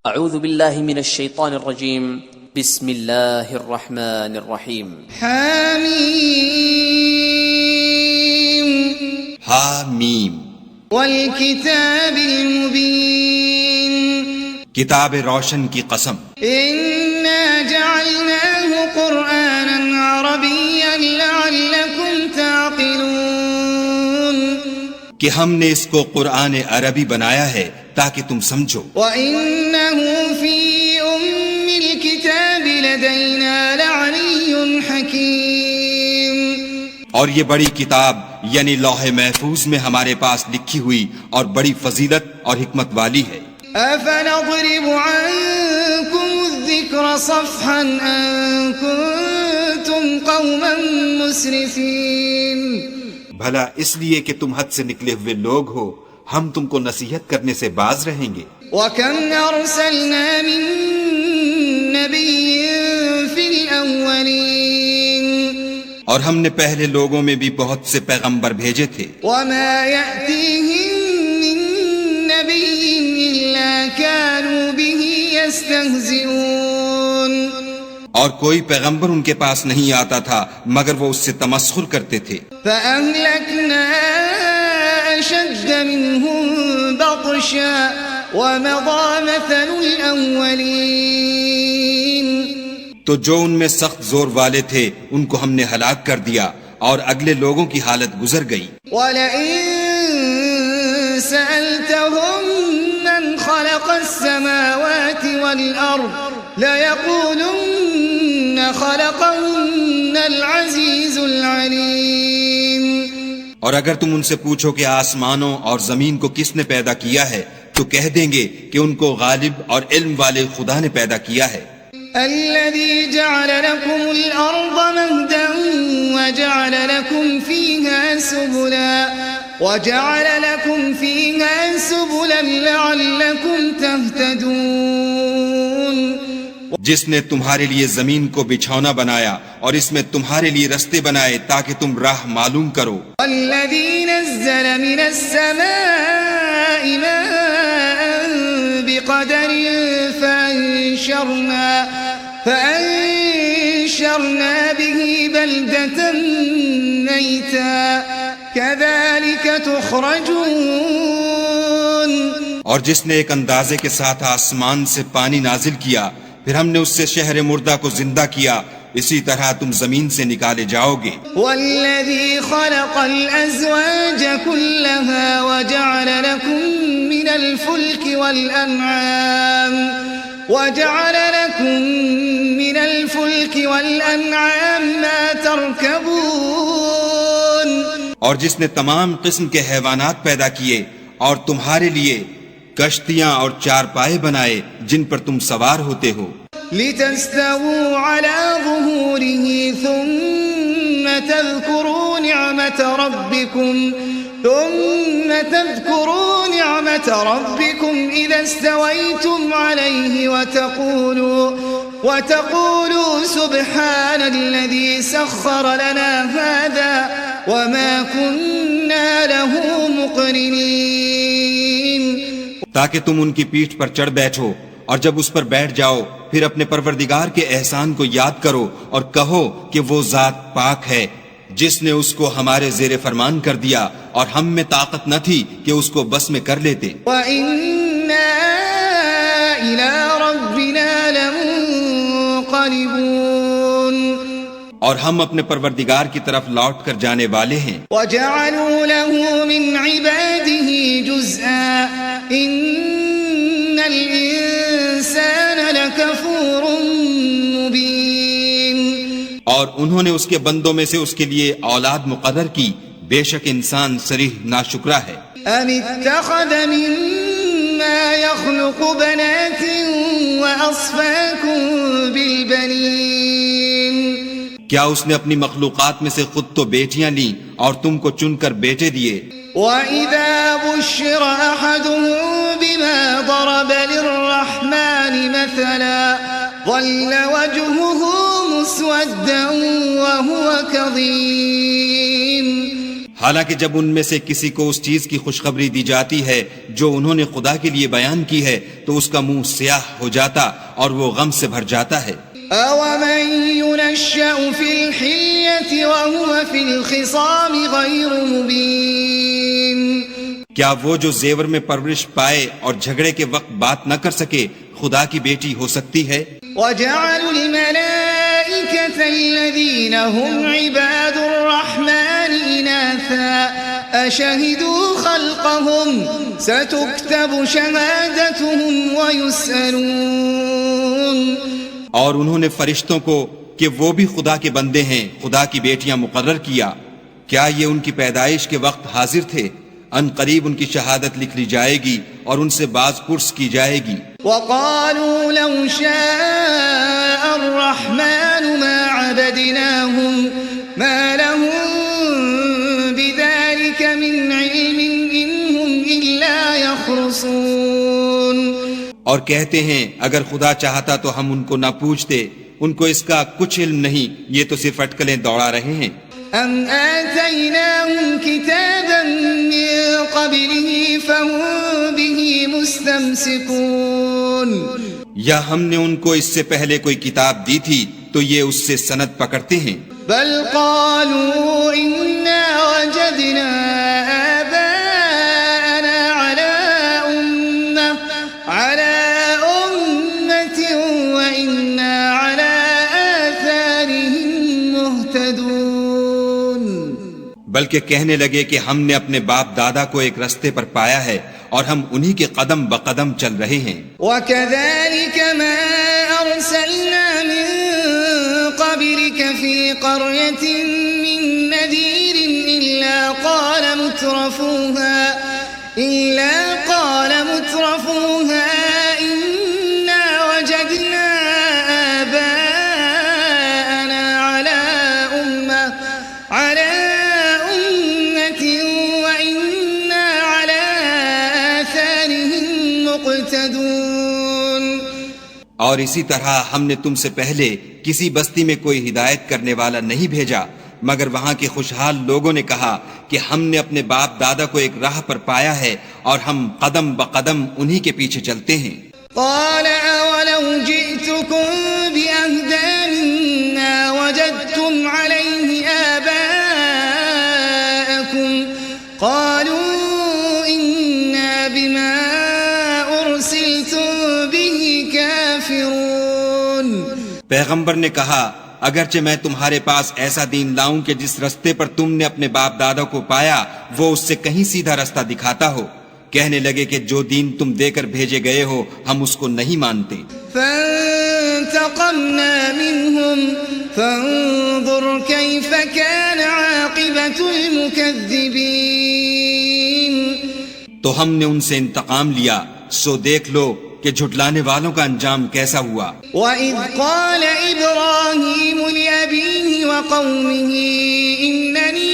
اعوذ باللہ من الشیطان الرجیم بسم اللہ الرحمن الرحیم حامیم حامیم والکتاب المبین کتاب روشن کی قسم انا جعلناه قرآنا عربیا لعلکم تعقلون کہ ہم نے اس کو قرآن عربی بنایا ہے تاکہ تم سمجھو. وَإِنَّهُ فِي أُمِّ الْكِتَابِ لَدَيْنَا لَعَلِيٌّ حَكِيمٌ اور یہ بڑی کتاب یعنی لوح محفوظ میں ہمارے پاس لکھی ہوئی اور بڑی فضیلت اور حکمت والی ہے. أَفَنَضْرِبُ عَنكُمُ الذِّكْرَ صَفْحًا أَن كُنتُمْ قَوْمًا مُسْرِفِينَ بھلا اس لیے کہ تم حد سے نکلے ہوئے لوگ ہو ہم تم کو نصیحت کرنے سے باز رہیں گے. وَكَمْ أَرْسَلْنَا مِن نَّبِيٍّ فِي الْأَوَّلِينَ اور ہم نے پہلے لوگوں میں بھی بہت سے پیغمبر بھیجے تھے. وَمَا يَأْتِيهِم مِّن نَّبِيٍّ إِلَّا كَانُوا بِهِ يَسْتَهْزِئُونَ اور کوئی پیغمبر ان کے پاس نہیں آتا تھا مگر وہ اس سے تمسخر کرتے تھے. فَأَهْلَكْنَا أَشَدَّ مِنْهُمْ بَطْشًا وَمَضَى مَثَلُ الْأَوَّلِينَ تو جو ان میں سخت زور والے تھے ان کو ہم نے ہلاک کر دیا اور اگلے لوگوں کی حالت گزر گئی. وَلَئِن سَأَلْتَهُم مَّنْ خَلَقَ السَّمَاوَاتِ وَالْأَرْضَ لَيَقُولُنَّ خَلَقَهُنَّ الْعَزِيزُ الْعَلِيمُ اور اگر تم ان سے پوچھو کہ آسمانوں اور زمین کو کس نے پیدا کیا ہے تو کہہ دیں گے کہ ان کو غالب اور علم والے خدا نے پیدا کیا ہے. الذي جعل لكم الأرض مهدا وجعل لكم فيها سبلا لعلكم تهتدون جس نے تمہارے لیے زمین کو بچھونا بنایا اور اس میں تمہارے لیے رستے بنائے تاکہ تم راہ معلوم کرو. والذي نزل من السماء ماء بقدر فأنشرنا به بلدة ميتا كذلك تخرجون اور جس نے ایک اندازے کے ساتھ آسمان سے پانی نازل کیا پھر ہم نے اس سے شہر مردہ کو زندہ کیا اسی طرح تم زمین سے نکالے جاؤ گے. والذي خلق الأزواج كلها وجعل لكم من الفلك والأنعام ما تركبون اور جس نے تمام قسم کے حیوانات پیدا کیے اور تمہارے لیے کشتیاں اور چارپائے بنائے جن پر تم سوار ہوتے ہو. لتستووا على ظهوره ثم تذكروا نعمة ربكم إذا استويتم عليه وتقولوا سبحان الذي سخر لنا هذا وما كنا له مقرنين تاکہ تم ان کی پیٹھ پر چڑھ بیٹھو اور جب اس پر بیٹھ جاؤ پھر اپنے پروردگار کے احسان کو یاد کرو اور کہو کہ وہ ذات پاک ہے جس نے اس کو ہمارے زیر فرمان کر دیا اور ہم میں طاقت نہ تھی کہ اس کو بس میں کر لیتے. وَإِنَّا إِلَىٰ رَبِّنَا لَمُنقَلِبُونَ اور ہم اپنے پروردگار کی طرف لوٹ کر جانے والے ہیں. وَجَعَلُوا لَهُ مِنْ عِبَادِهِ جُزْءًا إِنَّ الْإِنسَانَ لَكَفُورٌ مُبِينٌ اور انہوں نے اس کے بندوں میں سے اس کے لیے اولاد مقرر کی بے شک انسان صریح ناشکرا ہے. ام اتخذ مما يخلق بنات واصفاكم بالبنين کیا اس نے اپنی مخلوقات میں سے خود تو بیٹیاں لیں اور تم کو چن کر بیٹے دیے. وَإِذَا بُشِّرَ أَحَدُهُم بِمَا ضَرَبَ لِلرَّحْمَنِ مَثَلًا ظَلَّ وَجْهُهُ مُسْوَدًّا وَهُوَ كَظِيمٌ حالانکہ جب ان میں سے کسی کو اس چیز کی خوشخبری دی جاتی ہے جو انہوں نے خدا کے لیے بیان کی ہے تو اس کا منہ سیاہ ہو جاتا اور وہ غم سے بھر جاتا ہے۔ أَوَمَن يُنَشَّأُ فِي الْحِلْيَةِ وَهُوَ فِي الْخِصَامِ غَيْرُ مُبِينٍ، کیا وہ جو زیور میں پرورش پائے اور جھگڑے کے وقت بات نہ کر سکے خدا کی بیٹی ہو سکتی ہے؟ وَجَعَلُوا الْمَلَائِكَةَ الَّذِينَ هُمْ عِبَادُ الرَّحْمَنِ إِنَاثًا أَشَهِدُوا خَلْقَهُمْ سَتُكْتَبُ شَهَادَتُهُمْ وَيُسْأَلُونَ، اور انہوں نے فرشتوں کو کہ وہ بھی خدا کے بندے ہیں خدا کی بیٹیاں مقرر کیا، کیا یہ ان کی پیدائش کے وقت حاضر تھے؟ ان قریب ان کی شہادت لکھ لی جائے گی اور ان سے باز پرس کی جائے گی۔ وَقَالُوا لَوْ شَاءَ الرَّحْمَنُ مَا عَبَدْنَاهُمْ مَا لَهُم بِذَلِكَ مِنْ عِلْمٍ إِنْ هُمْ إِلَّا يَخْرُصُونَ، اور کہتے ہیں اگر خدا چاہتا تو ہم ان کو نہ پوچھتے، ان کو اس کا کچھ علم نہیں، یہ تو صرف اٹکلیں دوڑا رہے ہیں۔ أَمْ آتَيْنَاهُمْ كِتَابًا مِّن قَبْلِهِ فَهُمْ بِهِ مُسْتَمْسِكُونَ، یا ہم نے ان کو اس سے پہلے کوئی کتاب دی تھی تو یہ اس سے سند پکڑتے ہیں۔ بل قالوا إِنَّا وَجَدْنَا آبَاءَنَا عَلَى أُمَّةٍ وَإِنَّا عَلَى آثَارِهِم مُهْتَدُونَ، بلکہ کہنے لگے کہ ہم نے اپنے باپ دادا کو ایک رستے پر پایا ہے اور ہم انہی کے قدم بقدم چل رہے ہیں۔ وَكَذَلِكَ مَا أَرْسَلْنَا مِن قَبْلِكَ فِي قَرْيَةٍ مِّن نَّذِيرٍ إِلَّا قَالَ مُتْرَفُوهَا إِنَّا وَجَدْنَا آبَاءَنَا عَلَى أُمَّةٍ وَإِنَّا عَلَى آثَارِهِم مُقْتَدُونَ، اور اسی طرح ہم نے تم سے پہلے کسی بستی میں کوئی ہدایت کرنے والا نہیں بھیجا مگر وہاں کے خوشحال لوگوں نے کہا کہ ہم نے اپنے باپ دادا کو ایک راہ پر پایا ہے اور ہم قدم بقدم انہی کے پیچھے چلتے ہیں۔ قال أولو جئتكم بأهدى مما وجدتم عليه آباءكم قالوا إنا بما أرسلتم به كافرون، پیغمبر نے کہا اگرچہ میں تمہارے پاس ایسا دین لاؤں کہ جس رستے پر تم نے اپنے باپ دادا کو پایا وہ اس سے کہیں سیدھا رستہ دکھاتا ہو، کہنے لگے کہ جو دین تم دے کر بھیجے گئے ہو ہم اس کو نہیں مانتے۔ فانتقمنا منهم فانظر كيف كان عاقبة المكذبين، تو ہم نے ان سے انتقام لیا، سو دیکھ لو کہ جھٹلانے والوں کا انجام کیسا ہوا۔ وَإِذْ قَالَ إِبْرَاهِيمُ لِأَبِيهِ وَقَوْمِهِ إِنَّنِي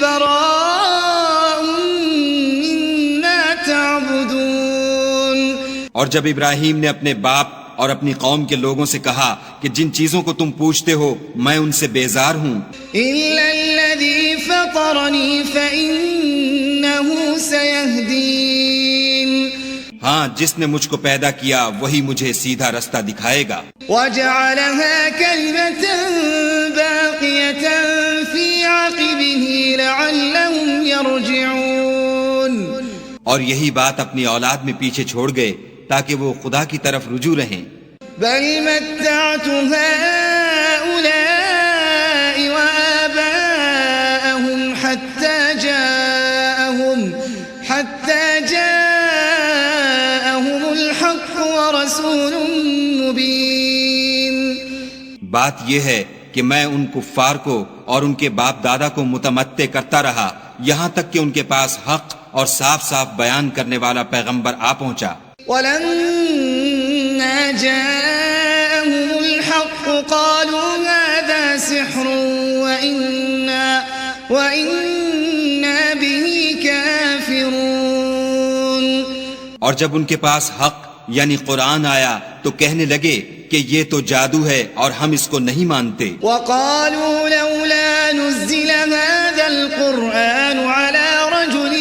بَرَاءٌ مِّمَّا تَعْبُدُونَ، اور جب ابراہیم نے اپنے باپ اور اپنی قوم کے لوگوں سے کہا کہ جن چیزوں کو تم پوچھتے ہو میں ان سے بیزار ہوں، إِلَّا الَّذِي فَطَرَنِي فَإِنَّهُ سَيَهْدِينِ، ہاں جس نے مجھ کو پیدا کیا وہی مجھے سیدھا رستہ دکھائے گا۔ وَجَعَلَهَا كَلِمَةً بَاقِيَةً فِي عَقِبِهِ لَعَلَّهُمْ يَرْجِعُونَ، اور یہی بات اپنی اولاد میں پیچھے چھوڑ گئے تاکہ وہ خدا کی طرف رجوع رہیں۔ بَلْ مَتَّعْتُ هَٰؤُلَاءِ وَآبَاءَهُمْ حَتَّىٰ جَاءَهُمُ الْحَقُّ وَرَسُولٌ مُّبِينٌ، بات یہ ہے کہ میں ان کفار کو اور ان کے باپ دادا کو متمتع کرتا رہا یہاں تک کہ ان کے پاس حق اور صاف صاف بیان کرنے والا پیغمبر آ پہنچا۔ وَلَمَّا جَاءَهُمُ الْحَقُّ قَالُوا هَٰذَا سِحْرٌ وَإِنَّا بِهِ كَافِرُونَ، اور جب ان کے پاس حق یعنی قرآن آیا تو تو کہنے لگے کہ یہ تو جادو ہے اور ہم اس کو نہیں مانتے. وقالوا لولا نزل هذا القرآن على رجل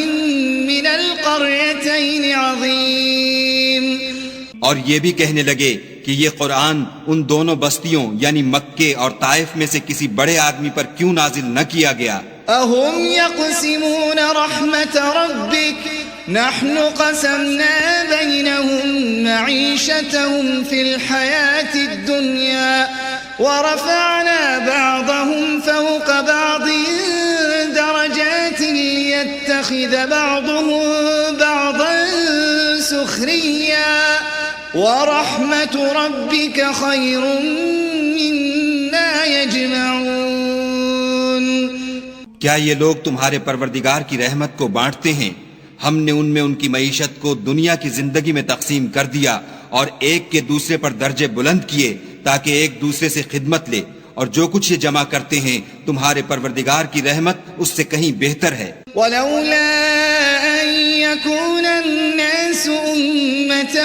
من القريتين عظيم. اور یہ بھی کہنے لگے کہ یہ قرآن ان دونوں بستیوں یعنی مکے اور طائف میں سے کسی بڑے آدمی پر کیوں نازل نہ کیا گیا. اهم يقسمون رحمت ربك نحن قسمنا بينهم معيشتهم في الحياة الدنيا ورفعنا بعضهم فوق بعض درجات ليتخذ بعضهم بعضا سخريا ورحمة ربك خير مما يجمعون. کیا یہ لوگ تمہارے پروردگار کی رحمت کو بانٹتے ہیں؟ ہم نے ان میں ان کی معیشت کو دنیا کی زندگی میں تقسیم کر دیا اور ایک کے دوسرے پر درجے بلند کیے تاکہ ایک دوسرے سے خدمت لے، اور جو کچھ یہ جمع کرتے ہیں تمہارے پروردگار کی رحمت اس سے کہیں بہتر ہے. ولولا أن يكون الناس أمة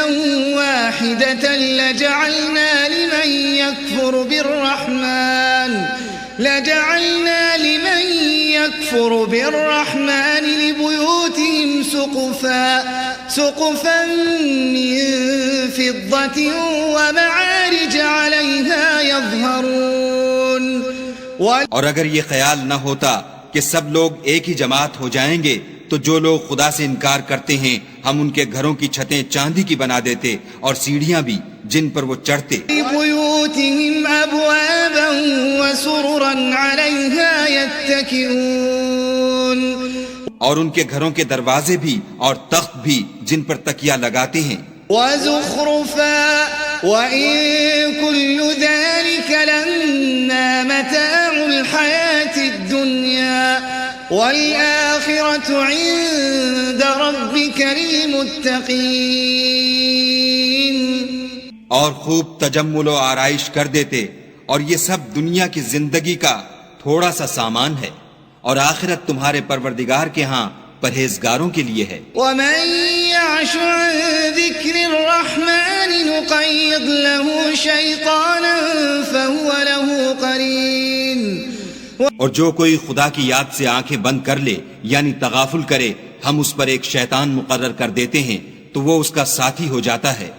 واحدة لجعلنا لمن يكفر بالرحمن لبيوتهم سقفا من فضة ومعارج عليها يظهرون. اور اگر یہ خیال نہ ہوتا کہ سب لوگ ایک ہی جماعت ہو جائیں گے تو جو لوگ خدا سے انکار کرتے ہیں ہم ان کے گھروں کی چھتیں چاندی کی بنا دیتے اور سیڑھیاں بھی جن پر وہ چڑھتے. بيوتهم أبوابا وسررا عليها يتكئون. اور ان کے گھروں کے دروازے بھی اور تخت بھی جن پر تکیہ لگاتے ہیں. وزخرفا وإن كل ذلك لما متاع الحياة الدنيا والآخرة عند ربك للمتقين. اور خوب تجمل و آرائش کر دیتے، اور یہ سب دنیا کی زندگی کا تھوڑا سا سامان ہے، اور آخرت تمہارے پروردگار کے ہاں پرہیزگاروں کے لیے ہے. ومن يعش عن ذكر الرحمن نقيض له شيطانا فهو له قرين. اور جو کوئی خدا کی یاد سے آنکھیں بند کر لے یعنی تغافل کرے ہم اس پر ایک شیطان مقرر کر دیتے ہیں تو وہ اس کا ساتھی ہو جاتا ہے.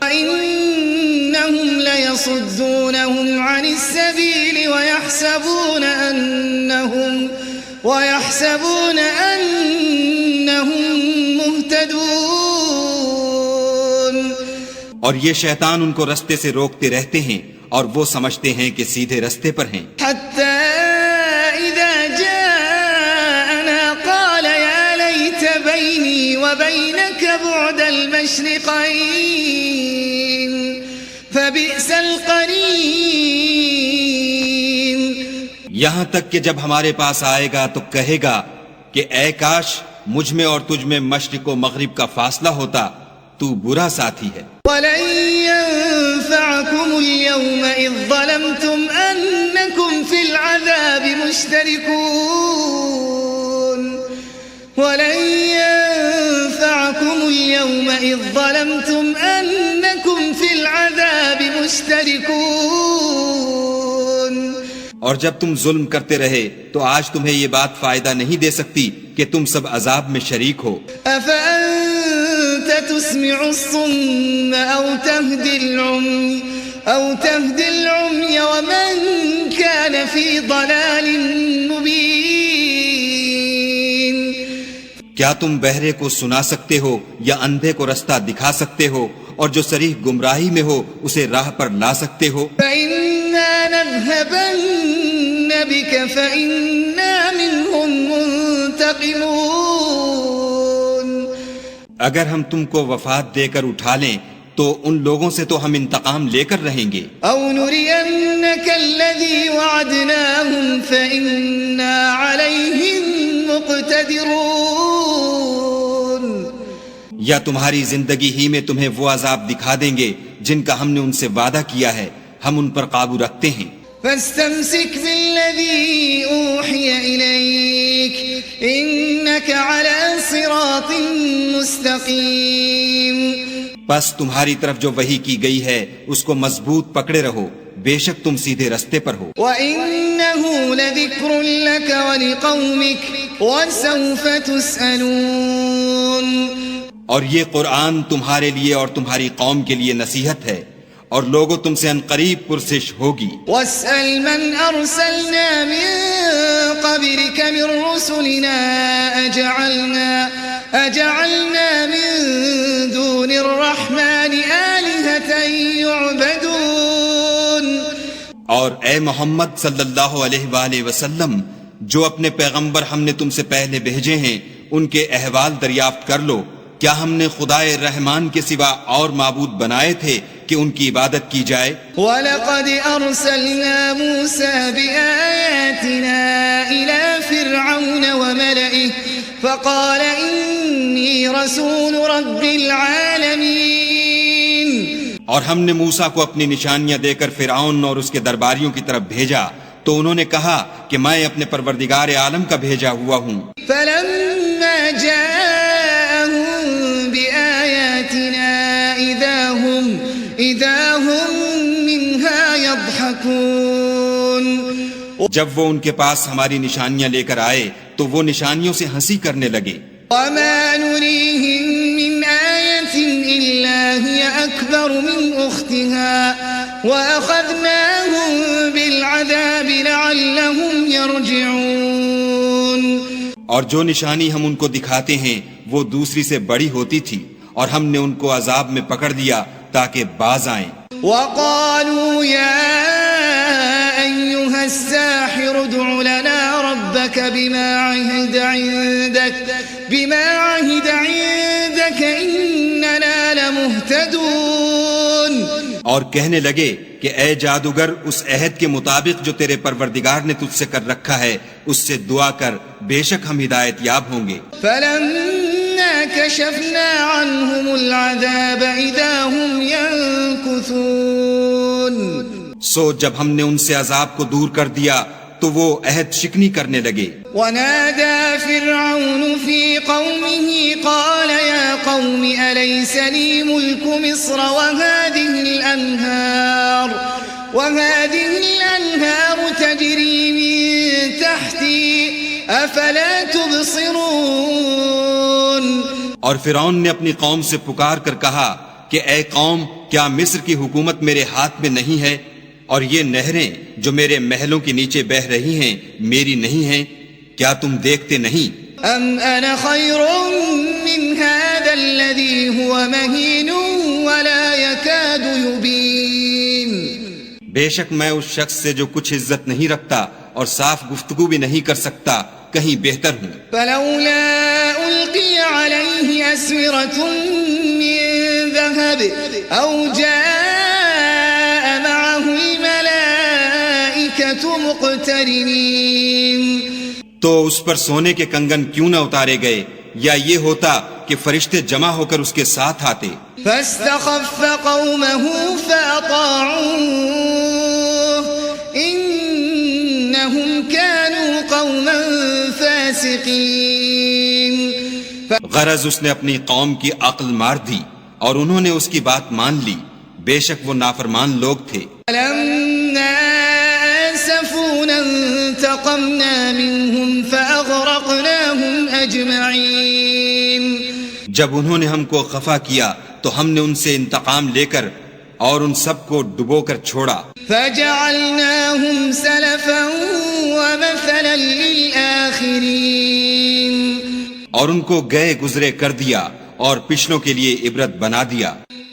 إنهم ليصدونهم عن السبيل ويحسبون أنهم مهتدون. اور یہ شیطان ان کو رستے سے روکتے رہتے ہیں اور وہ سمجھتے ہیں کہ سیدھے رستے پر ہیں. حتى إذا جاءنا قال يا ليت بيني وبينك بعد المشرقين فبئس القرين. یہاں تک کہ جب ہمارے پاس آئے گا تو کہے گا کہ اے کاش مجھ میں اور تجھ میں مشرق و مغرب کا فاصلہ ہوتا، تو برا ساتھی ہے. ولن ينفعكم اليوم إذ ظلمتم أنكم في العذاب مشتركون. ولن ينفعكم اليوم إذ ظلمتم أنكم في العذاب مشتركون. اور جب تم ظلم کرتے رہے تو آج تمہیں یہ بات فائدہ نہیں دے سکتی کہ تم سب عذاب میں شریک ہو. أفأنت تسمع الصم أو تهدي العمي ومن كان في ضلال مبين. کیا تم بہرے کو سنا سکتے ہو یا اندھے کو رستہ دکھا سکتے ہو اور جو صریح گمراہی میں ہو اسے راہ پر لا سکتے ہو؟ فإنا نذهبن بك فإنا منهم منتقمون. اگر ہم تم کو وفات دے کر اٹھا لیں تو ان لوگوں سے تو ہم انتقام لے کر رہیں گے. أو نرينك الذي وعدناهم فإنا عليهم مقتدرون. یا تمہاری زندگی ہی میں تمہیں وہ عذاب دکھا دیں گے جن کا ہم نے ان سے وعدہ کیا ہے، ہم ان پر قابو رکھتے ہیں. فاستمسك بالذي أوحي إليك إنك على صراط مستقيم. بس تمہاری طرف جو وحی کی گئی ہے اس کو مضبوط پکڑے رہو، بے شک تم سیدھے رستے پر ہو۔ وَإِنَّهُ لَذِكْرٌ لَكَ وَلِقَوْمِكَ وَسَوْفَ تُسْأَلُونَ، اور یہ قرآن تمہارے لیے اور تمہاری قوم کے لیے نصیحت ہے، اور لوگوں تم سے عنقریب پرسش ہوگی۔ وَاسْأَلْ مَنْ أَرْسَلْنَا مِن قَبْلِكَ مِن رُّسُلِنَا أَجَعَلْنَا مِن دُونِ الرَّحْمَنِ آلِهَةً يُعْبَدُونَ، اور اے محمد صلی اللہ علیہ وآلہ وسلم، جو اپنے پیغمبر ہم نے تم سے پہلے بھیجے ہیں ان کے احوال دریافت کر لو، کیا ہم نے خدائے رحمان کے سوا اور معبود بنائے تھے کہ ان کی عبادت کی جائے؟ وَلَقَدْ أَرْسَلْنَا مُوسَى بِآيَاتِنَا إِلَى فِرْعَوْنَ وَمَلَئِهِ فَقَالَ إِنِّي رَسُولُ رَبِّ الْعَالَمِينَ، اور ہم نے موسیٰ کو اپنی نشانیاں دے کر فرعون اور اس کے درباریوں کی طرف بھیجا تو انہوں نے کہا کہ میں اپنے پروردگار عالم کا بھیجا ہوا ہوں۔ فَلَمَّا جَاءَهُم بِآيَاتِنَا إِذَا هُم مِّنْهَا يَضْحَكُونَ، جب وہ ان کے پاس ہماری نشانیاں لے کر آئے تو وہ نشانیوں سے ہنسی کرنے لگے۔ وَمَا نُرِيهِم مِّنْ آيَةٍ إِلَّا هِيَ أَكْبَرُ مِنْ أُخْتِهَا وَأَخَذْنَاهُم بِالْعَذَابِ لَعَلَّهُمْ يَرْجِعُونَ، اور جو نشانی ہم ان کو دکھاتے ہیں وہ دوسری سے بڑی ہوتی تھی، اور ہم نے ان کو عذاب میں پکڑ لیا تاکہ باز آئیں۔ وَقَالُوا يَا أَيُّهَا السَّاحِرُ ادْعُ لَنَا رَبَّكَ بِمَا عَهِدَ عِندَكَ إِنَّنَا لَمُهْتَدُونَ، اور کہنے لگے کہ اے جادوگر اس عہد کے مطابق جو تیرے پروردگار نے تجھ سے کر رکھا ہے اس سے دعا کر، بے شک ہم ہدایت یاب ہوں گے۔ فَلَمَّا كَشَفْنَا عَنْهُمُ الْعَذَابَ إِذَا هُمْ يَنكُثُونَ، سو جب ہم نے ان سے عذاب کو دور کر دیا تو وہ عہد شکنی کرنے لگے۔ وَنَادَى فِرْعَوْنُ فِي قَوْمِهِ قَالَ يَا قَوْمِ أَلَيْسَ لِي مُلْكُ مِصْرَ وَهَٰذِهِ الْأَنْهَارُ تَجْرِي مِن تَحْتِي أَفَلَا تُبْصِرُونَ، اور فرعون نے اپنی قوم سے پکار کر کہا کہ اے قوم، کیا مصر کی حکومت میرے ہاتھ میں نہیں ہے، اور یہ نہریں جو میرے محلوں کے نیچے بہہ رہی ہیں میری نہیں ہیں؟ کیا تم دیکھتے نہیں؟ أَمْ أَنَا خَيْرٌ مِّنْ هَذَا الَّذِي هُوَ مَهِينٌ وَلَا يَكَادُ يُبِينُ، بے شک میں اس شخص سے جو کچھ عزت نہیں رکھتا اور صاف گفتگو بھی نہیں کر سکتا کہیں بہتر ہوں۔ فَلَوْلَا أُلْقِيَ عَلَيْهِ أَسْوِرَةٌ مِّن ذَهَبٍ أَوْ جَاءَ مَعَهُ الْمَلَائِكَةُ مُقْتَرِنِينَ، تو اس پر سونے کے کنگن کیوں نہ اتارے گئے، یا یہ ہوتا کہ فرشتے جمع ہو کر اس کے ساتھ آتے۔ فَاسْتَخَفَّ قَوْمَهُ فَأَطَاعُوهُ إِنَّهُمْ كَانُوا قَوْمًا فَاسِقِينَ، غرض اس نے اپنی قوم کی عقل مار دی اور انہوں نے اس کی بات مان لی، بے شک وہ نافرمان لوگ تھے۔ فَلَمَّا آسَفُونَا انتَقَمْنَا مِنْهُمْ فَأَغْرَقْنَاهُمْ أَجْمَعِينَ، جب انہوں نے ہم کو خفا کیا تو ہم نے ان سے انتقام لے کر اور ان سب کو ڈبو کر چھوڑا۔ فَجَعَلْنَاهُمْ سَلَفًا وَمَثَلًا لِلْآخِرِينَ، اور ان کو گئے گزرے کر دیا اور پچھلوں کے لیے عبرت بنا دیا۔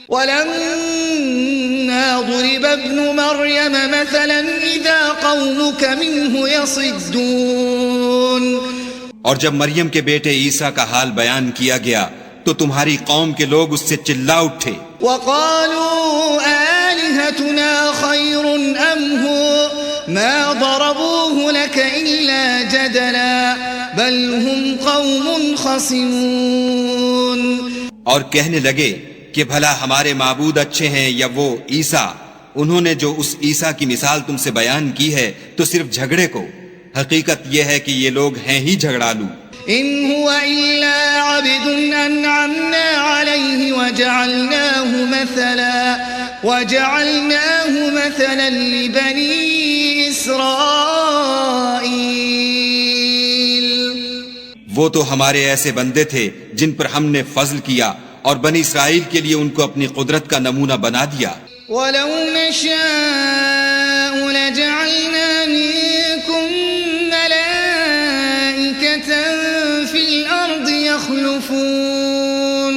وَلَمَّا ضُرِبَ ابْنُ مَرْيَمَ مَثَلًا إِذَا قَوْمُكَ مِنْهُ يَصِدُّونَ، اور جب مریم کے بیٹے عیسیٰ کا حال بیان کیا گیا تو تمہاری قوم کے لوگ اس سے چلا اٹھے۔ وَقَالُوا آلِهَتُنَا خَيْرٌ أَمْ هُوَ مَا ضَرَبُوهُ لَكَ إِلَّا جَدَلًا بَلْ هُمْ قَوْمٌ خَصِمُونَ، اور کہنے لگے کہ بھلا ہمارے معبود اچھے ہیں یا وہ عیسیٰ؟ انہوں نے جو اس عیسیٰ کی مثال تم سے بیان کی ہے تو صرف جھگڑے کو، حقیقت یہ ہے کہ یہ لوگ ہیں ہی جھگڑالو۔ إِنْ هُوَ إِلَّا عَبْدٌ أَنْعَمْنَا عَلَيْهِ وَجَعَلْنَاهُ مثلا وجعلناه مثلا لبني إسرائيل. وہ تو ہمارے ایسے بندے تھے جن پر ہم نے فضل کیا اور بنی اسرائیل کے لیے ان کو اپنی قدرت کا نمونہ بنا دیا. وَلَوْ نَشَاءُ لَجَعَلْنَا مِنكُم مَّلَائِكَةً فِي الْأَرْضِ يَخْلُفُونَ.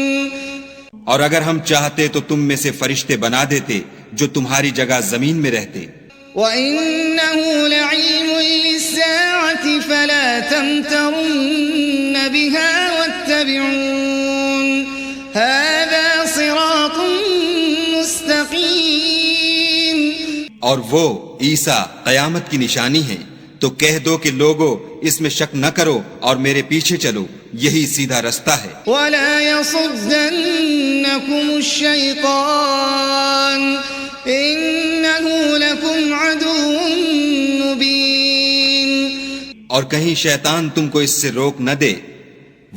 اور اگر ہم چاہتے تو تم میں سے فرشتے بنا دیتے جو تمہاری جگہ زمین میں رہتے. وَإِنَّهُ لَعِلْمٌ لِلسَّاعَةِ فَلَا تَمْتَرُنَّ بِهَا وَاتَّبِعُونِ هَذَا صِرَاطٌ مُسْتَقِيمٌ. اور وہ عیسیٰ قیامت کی نشانی ہے تو کہہ دو کہ لوگو اس میں شک نہ کرو اور میرے پیچھے چلو، یہی سیدھا رستہ ہے. وَلَا يَصُدَّنَّكُمُ الشَّيْطَانُ إِنَّهُ لَكُمْ عَدُوٌّ مُبِينٌ. اور کہیں شیطان تم کو اس سے روک نہ دے،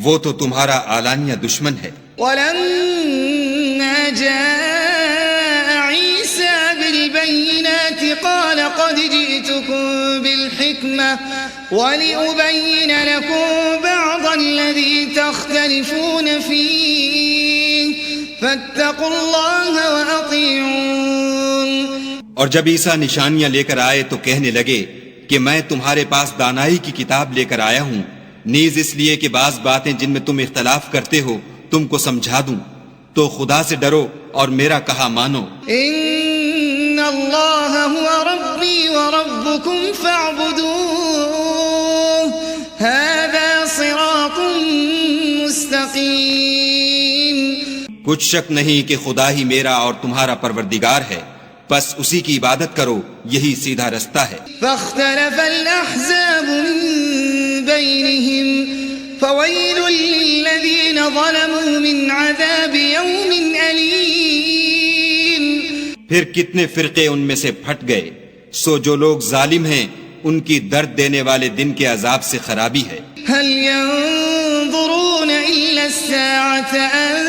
وہ تو تمہارا اعلانیہ دشمن ہے. وَلَمَّا جَاءَ عِيسَى بِالْبَيِّنَاتِ قَالَ قَدْ جِئْتُكُم بِالْحِكْمَةِ وَلِأُبَيِّنَ لَكُم بَعْضَ الَّذِي تَخْتَلِفُونَ فِيهِ فَاتَّقُوا اللَّهَ وَأَطِيعُونِ. اور جب عیسیٰ نشانیاں لے کر آئے تو کہنے لگے کہ میں تمہارے پاس دانائی کی کتاب لے کر آیا ہوں، نیز اس لیے کہ بعض باتیں جن میں تم اختلاف کرتے ہو تم کو سمجھا دوں، تو خدا سے ڈرو اور میرا کہا مانو. ان اللہ هو ربی وربکم فاعبدوه هذا صراط مستقیم. کچھ شک نہیں کہ خدا ہی میرا اور تمہارا پروردگار ہے، بس اسی کی عبادت کرو، یہی سیدھا رستہ ہے. فاختلف الاحزاب من بینہم فویل للذین ظلموا من عذاب یوم علیم. پھر کتنے فرقے ان میں سے پھٹ گئے، سو جو لوگ ظالم ہیں ان کی درد دینے والے دن کے عذاب سے خرابی ہے. هل ينظرون الا الساعة ان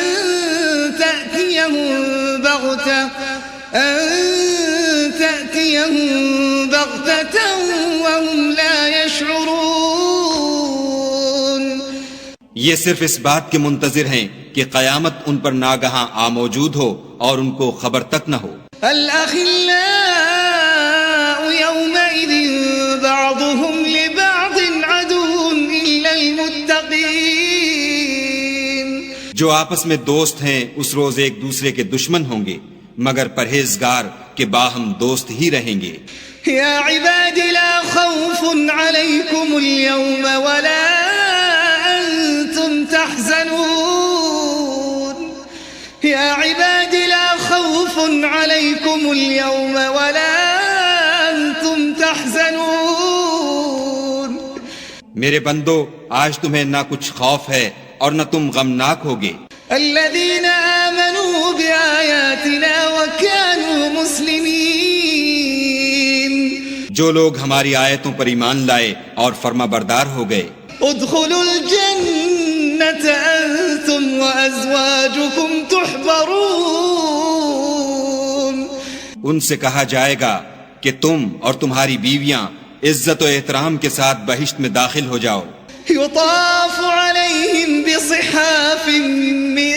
تأتيهم بغتة وهم لا يشعرون. یہ صرف اس بات کے منتظر ہیں کہ قیامت ان پر ناگہاں موجود ہو اور ان کو خبر تک نہ ہو. الأخلاء يومئذ بعضهم لبعض عدو إلا المتقين. جو آپس میں دوست ہیں اس روز ایک دوسرے کے دشمن ہوں گے مگر پرہیزگار کے باہم دوست ہی رہیں گے. يا عباد لا خوف عليكم اليوم ولا أنتم تحزنون. يا عباد لا خوف عليكم اليوم ولا أنتم تحزنون. میرے بندو آج تمہیں نہ کچھ خوف ہے اور نہ تم غمناک ہوگے. الذين آمنوا بآياتنا وكانوا مسلمين. جو لوگ ہماری آیتوں پر ایمان لائے اور فرما بردار ہو گئے. ادخلوا الجنة أنتم وأزواجكم تحبرون. ان سے کہا جائے گا کہ تم اور تمہاری بیویاں عزت و احترام کے ساتھ بہشت میں داخل ہو جاؤ. يطاف عليهم بصحاف من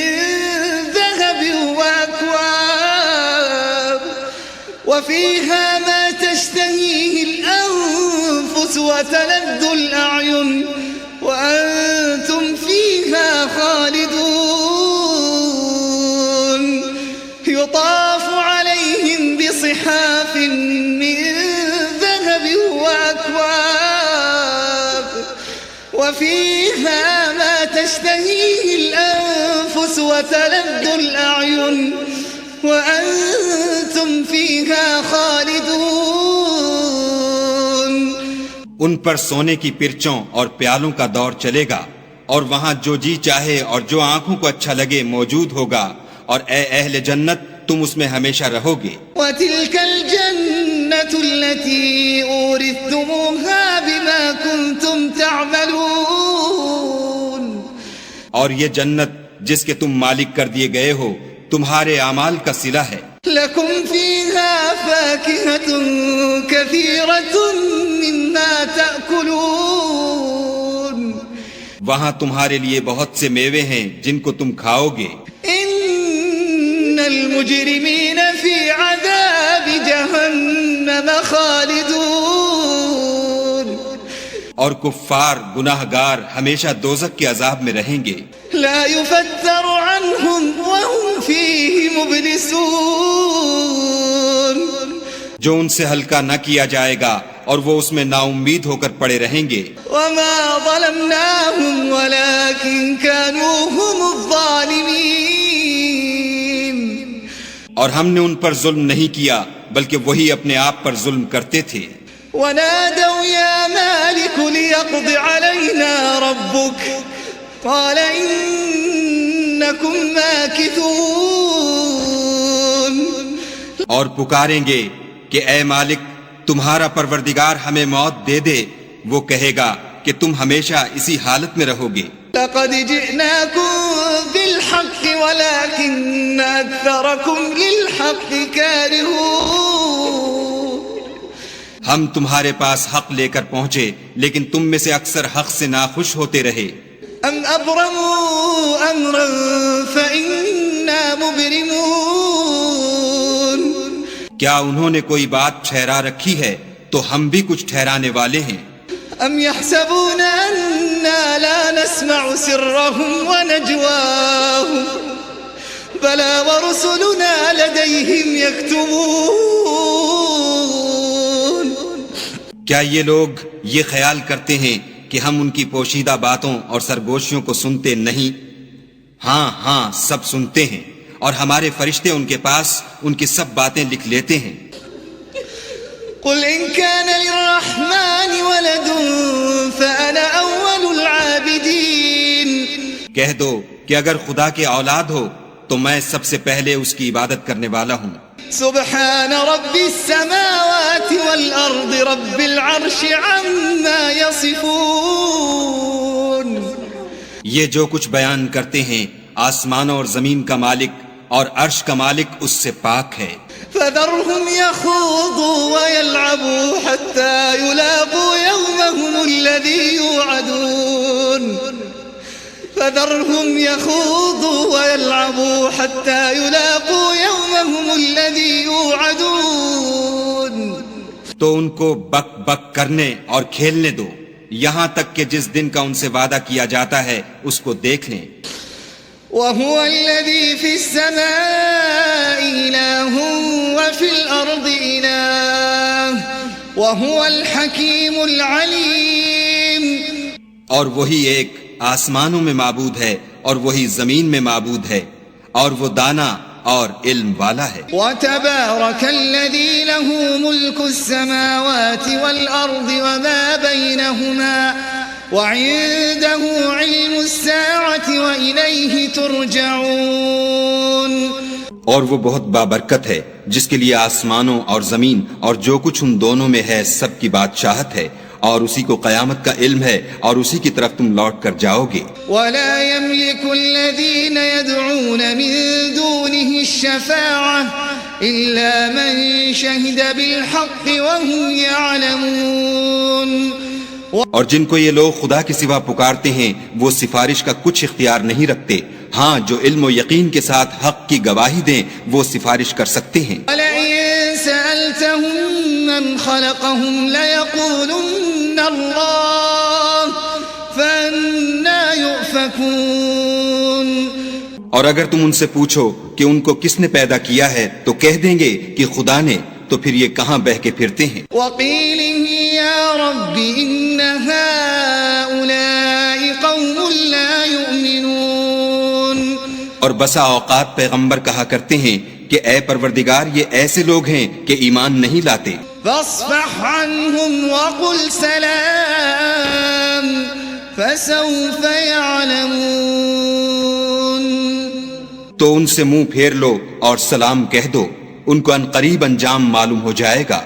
ذهب وأكواب وفيها ما تشتهيه الأنفس وتلذ الأعين وأنتم فيها خالدون. يطاف عليهم بصحاف من ذهب وأكواب وفيها ما تشتهيه الأنفس وتلذ الأعين وأنتم فيها خالدون. ان پر سونے کی پرچوں اور پیالوں کا دور چلے گا اور وہاں جو جی چاہے اور جو آنکھوں کو اچھا لگے موجود ہوگا، اور اے اہل جنت تم اس میں ہمیشہ رہو گے. وَتِلْكَ الْجَنَّةُ الَّتِي أُورِثْتُمُوهَا بِمَا كُنْتُمْ تَعْمَلُونَ. اور یہ جنت جس کے تم مالک کر دیے گئے ہو تمہارے اعمال کا صلہ ہے. لكم فيها فاكهة كثيرة مما تأكلون. وہاں تمہارے لیے بہت سے میوے ہیں جن کو تم کھاؤ گے. ان المجرمین فی عذاب جہنم خالدون. اور کفار گناہ گار ہمیشہ دوزخ کے عذاب میں رہیں گے. لا يفتر عنهم وهم فيه مبلسون. جو ان سے ہلکا نہ کیا جائے گا اور وہ اس میں نا امید ہو کر پڑے رہیں گے. وما ظلمناهم ولكن كانوا هم الظالمين. اور ہم نے ان پر ظلم نہیں کیا بلکہ وہی اپنے آپ پر ظلم کرتے تھے. ونادوا يا مالك ليقض علينا ربك قال إنكم ماكثون. اور پکاریں گے کہ اے مالک تمہارا پروردگار ہمیں موت دے دے. وہ کہے گا کہ تم ہمیشہ اسی حالت میں رہو گے. لقد جئناكم بالحق ولكن أكثركم للحق كارهون. ہم تمہارے پاس حق لے کر پہنچے لیکن تم میں سے اکثر حق سے ناخوش ہوتے رہے. ام ابرموا امرا فإنا مبرمون. کیا انہوں نے کوئی بات ٹھہرا رکھی ہے تو ہم بھی کچھ ٹھہرانے والے ہیں. ام يحسبون أننا لا نسمع سرهم ونجواهم بلى ورسلنا لديهم يكتبون. کیا یہ لوگ یہ خیال کرتے ہیں کہ ہم ان کی پوشیدہ باتوں اور سرگوشیوں کو سنتے نہیں؟ ہاں ہاں سب سنتے ہیں اور ہمارے فرشتے ان کے پاس ان کی سب باتیں لکھ لیتے ہیں. قل إن كان للرحمن ولد فأنا أول العابدين. کہہ دو کہ اگر خدا کے اولاد ہو تو میں سب سے پہلے اس کی عبادت کرنے والا ہوں. سبحان رب السماوات والأرض رب العرش عما يصفون. یہ جو کچھ بیان کرتے ہیں آسمانوں اور زمین کا مالک اور عرش کا مالک اس سے پاک ہے. فذرهم يخوضوا ويلعبوا حتى يلاقوا يومهم الذي يوعدون. فذرهم يخوضوا ويلعبوا حتى يلاقوا يومهم الذي يوعدون. تو ان کو بک بک کرنے اور کھیلنے دو یہاں تک کہ جس دن کا ان سے وعدہ کیا جاتا ہے اس کو دیکھ لیں. وهو الذي في السماء إله وفي الأرض إله وهو الحكيم العليم. اور وہی ایک آسمانوں میں معبود ہے اور وہی زمین میں معبود ہے اور وہ دانا اور علم والا ہے. وتبارك الذي له ملك السماوات والأرض وما بينهما وعنده علم الساعة وإليه ترجعون. اور وہ بہت بابرکت ہے جس کے لیے آسمانوں اور زمین اور جو کچھ ان دونوں میں ہے سب کی بادشاہت ہے اور اسی کو قیامت کا علم ہے اور اسی کی طرف تم لوٹ کر جاؤ گے. ولا يملك الذين يدعون من دونه الشفاعة إلا من شهد بالحق وهم يعلمون. اور جن کو یہ لوگ خدا کے سوا پکارتے ہیں وہ سفارش کا کچھ اختیار نہیں رکھتے. ہاں جو علم و یقین کے ساتھ حق کی گواہی دیں وہ سفارش کر سکتے ہیں. وَلَئِن سَأَلْتَهُم مَّنْ خَلَقَهُمْ لَيَقُولُنَّ اللَّهُ فَأَنَّىٰ يُؤْفَكُونَ. اور اگر تم ان سے پوچھو کہ ان کو کس نے پیدا کیا ہے تو کہہ دیں گے کہ خدا نے. تو پھر یہ کہاں بہ کے پھرتے ہیں. وَقِيلِهِ يَا رَبِّ إِنَّ هَٰؤُلَاءِ قَوْمٌ لَّا يُؤْمِنُونَ. اور بسا اوقات پیغمبر کہا کرتے ہیں کہ اے پروردگار یہ ایسے لوگ ہیں کہ ایمان نہیں لاتے. فَاصْفَحْ عَنْهُمْ وَقُلْ سَلَامٌ فَسَوْفَ يَعْلَمُونَ. تو ان سے منہ پھیر لو اور سلام کہہ دو ان کو ان قریب انجام معلوم ہو جائے گا.